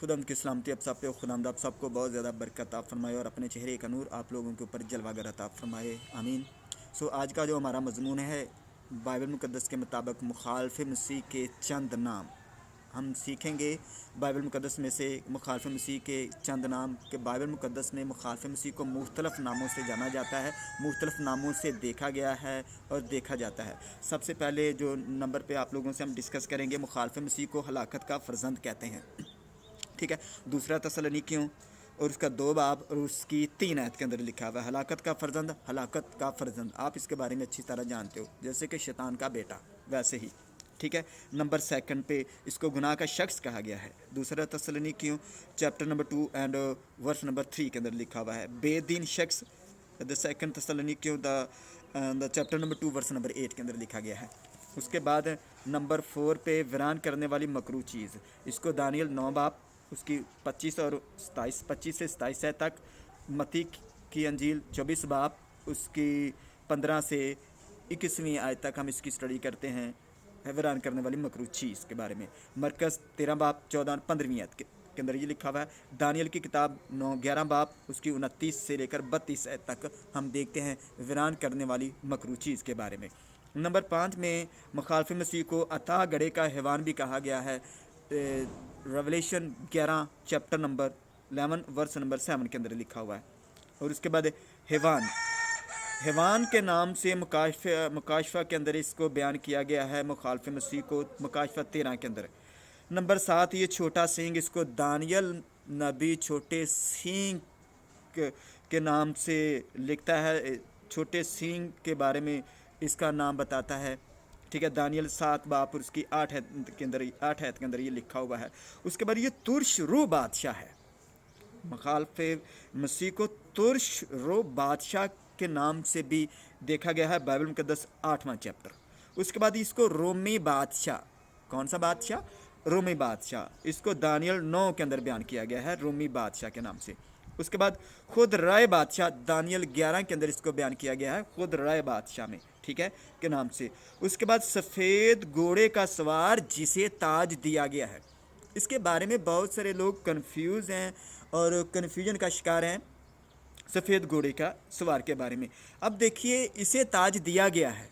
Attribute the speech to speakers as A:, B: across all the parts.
A: खुदावंद की सलामती आप सब पे, खुदावंद आप सबको बहुत ज़्यादा बरकत अता फरमाए और अपने चेहरे का नूर आप लोगों के ऊपर जलवागर अता फरमाए, आमीन। आज का जो हमारा मजमून है, बाइबल मुकद्दस के मुताबिक मुखालफ मसीह के चंद नाम हम सीखेंगे। बाइबल मुकद्दस में से मुखालफ मसीह के चंद नाम के बाइबल मुकद्दस में मुखालफ मसीह को मुख्तलिफ नामों से जाना जाता है, मुख्तलिफ नामों से देखा गया है और देखा जाता है। सबसे पहले जो नंबर पे आप लोगों से हम डिस्कस करेंगे, मुखालफ मसीह को हलाकत का फर्जंद कहते हैं, ठीक है। दूसरा तसलनीकियों और उसका 2 बाब और उसकी 3 आयत के अंदर लिखा हुआ है हलाकत का फर्जंद, हलाकत का फर्जंद। आप इसके बारे में अच्छी तरह जानते हो, जैसे कि शैतान का बेटा वैसे ही, ठीक है। नंबर 2 पे इसको गुनाह का शख्स कहा गया है। दूसरा तसलनीकियों chapter number 2 and verse number 3 के अंदर लिखा हुआ है बेदीन शख्स। द सेकंड तसलनीकियों the chapter number 2 verse number 8 के अंदर लिखा गया है। उसके बाद नंबर 4 पे वीरान करने वाली मकरू चीज़, इसको दानियल 9 बाब उसकी 25 और 27 25 से 27 है तक, मत्ती की अंजील 24 बाब उसकी 15 से 21वीं आयत तक हम इसकी स्टडी करते हैं, हैरान करने वाली मकरू चीज़ के बारे में। मरकज़ 13 बाब 14 15वीं आयत के अंदर ये लिखा हुआ है। दानियल की किताब 11 बाब उसकी 29 से लेकर 32 आयत तक हम देखते हैं वीरान करने वाली मकरू चीज़ के बारे में। नंबर 5 में मुखालफ मसीह को अता गड़े का हैवान भी कहा गया है। Revelation 11 chapter number 11 verse number 7 के अंदर लिखा हुआ है। और उसके बाद हैवान के नाम से मुकाशफा के अंदर इसको बयान किया गया है, मुखालफ मसीह को मुकाशफा 13 के अंदर। नंबर 7 ये छोटा सिंह, इसको दानियल नबी छोटे सिंह के नाम से लिखता है, छोटे सिंह के बारे में इसका नाम बताता है, ठीक है। दानियल 7 बाब उसकी 8 आयत के अंदर ये लिखा हुआ है। उसके बाद ये तुर्श रू बादशाह है, मुखालफ मसीह को तुर्श रू बादशाह के नाम से भी देखा गया है, बाइबल मुकद्दस 8वां चैप्टर। उसके बाद इसको रोमी बादशाह, कौन सा बादशाह? रोमी बादशाह, इसको दानियल 9 के अंदर बयान किया गया है रोमी बादशाह के नाम से। उसके बाद खुद राय बादशाह, दानियल 11 के अंदर इसको बयान किया गया है खुद राय बादशाह में, ठीक है, के नाम से। उसके बाद सफ़ेद घोड़े का सवार जिसे ताज दिया गया है, इसके बारे में बहुत सारे लोग कंफ्यूज हैं और कन्फ्यूजन का शिकार हैं सफ़ेद घोड़े का सवार के बारे में। अब देखिए, इसे ताज दिया गया है,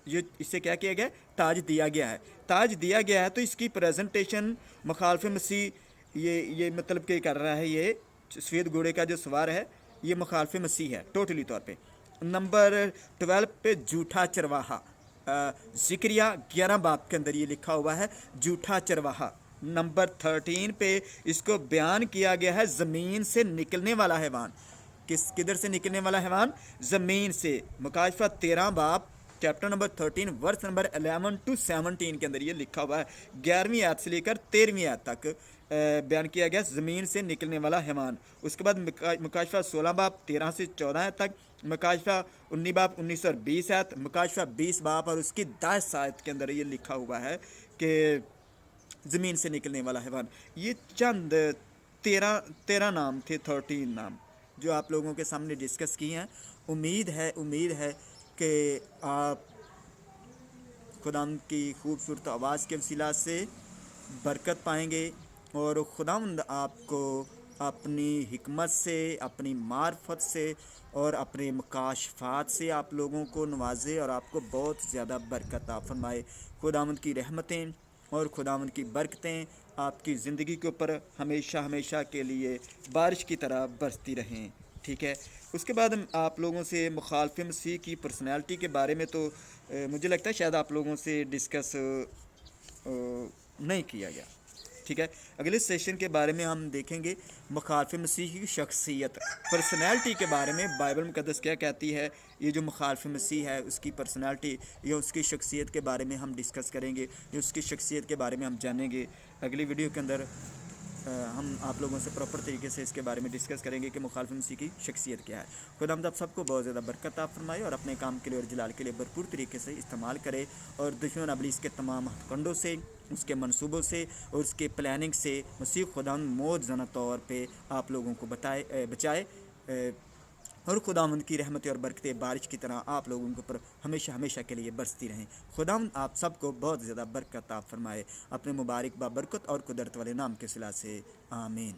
A: ये इससे क्या किया गया? ताज दिया गया है। ताज दिया गया है तो इसकी प्रेजेंटेशन मुखालफ मसीह ये मतलब क्या कर रहा है, ये सफ़ेद घोड़े का जो सवार है ये मुखालफ मसीह है टोटली तौर पे। नंबर 12 पे झूठा चरवाहा, ज़िक्रिया 11 बाब के अंदर ये लिखा हुआ है झूठा चरवाहा। नंबर 13 पे इसको बयान किया गया है ज़मीन से निकलने वाला हैवान। किधर से निकलने वाला हैवान? ज़मीन से। मुकाशफा 13 बाब chapter number 13 verse number 11 to 17 के अंदर ये लिखा हुआ है, 11वीं आयत से लेकर 13वीं आयत तक बयान किया गया ज़मीन से निकलने वाला हैवान। उसके बाद मुकाशफा 16 बाब 13 से 14 आयत तक, मुकाशफा 19 बाब 19 और 20 आयत, मुकाशफा 20 बाब और उसकी 10 आयत के अंदर ये लिखा हुआ है कि ज़मीन से निकलने वाला हैवान। ये चंद 13 नाम थे, 13 नाम जो आप लोगों के सामने डिस्कस किए हैं। उम्मीद है कि आप खुदावंद की खूबसूरत आवाज़ के वसीला से बरकत पाएंगे और खुदावंद आपको अपनी हिकमत से, अपनी मार्फत से और अपने मुकाशफात से आप लोगों को नवाजे और आपको बहुत ज़्यादा बरकत अता फरमाए। खुदावंद की रहमतें और खुदावंद की बरकतें आपकी ज़िंदगी के ऊपर हमेशा के लिए बारिश की तरह बरसती रहें, ठीक है। उसके बाद आप लोगों से मुखालफ मसीह की पर्सनैलिटी के बारे में तो मुझे लगता है शायद आप लोगों से डिस्कस नहीं किया गया, ठीक है। अगले सेशन के बारे में हम देखेंगे मुखालफ मसीह की शख्सियत, पर्सनैलिटी के बारे में बाइबल मुकद्दस क्या कहती है। ये जो मुखालफ मसीह है उसकी पर्सनैलिटी या उसकी शख्सियत के बारे में हम डिस्कस करेंगे, या उसकी शख्सियत के बारे में हम जानेंगे। अगली वीडियो के अंदर हम आप लोगों से प्रॉपर तरीके से इसके बारे में डिस्कस करेंगे कि मुखालफ मसीह की शख्सियत क्या है। खुदावंद आप सबको बहुत ज़्यादा बरकत अता फरमाए और अपने काम के लिए और जलाल के लिए भरपूर तरीके से इस्तेमाल करे और दुश्मन इब्लीस के तमाम हथकंडों से, उसके मंसूबों से और उसके प्लानिंग से मसीह खुदावंद मौत जना तौर पे आप लोगों को बचाए। اور خداوند کی رحمتیں اور برکتیں بارش کی طرح آپ لوگوں کے اوپر ہمیشہ ہمیشہ کے لیے برستی رہیں۔ خداوند آپ سب کو بہت زیادہ برکت عطا فرمائے، اپنے مبارک بابرکت اور قدرت والے نام کے صلہ سے، آمین۔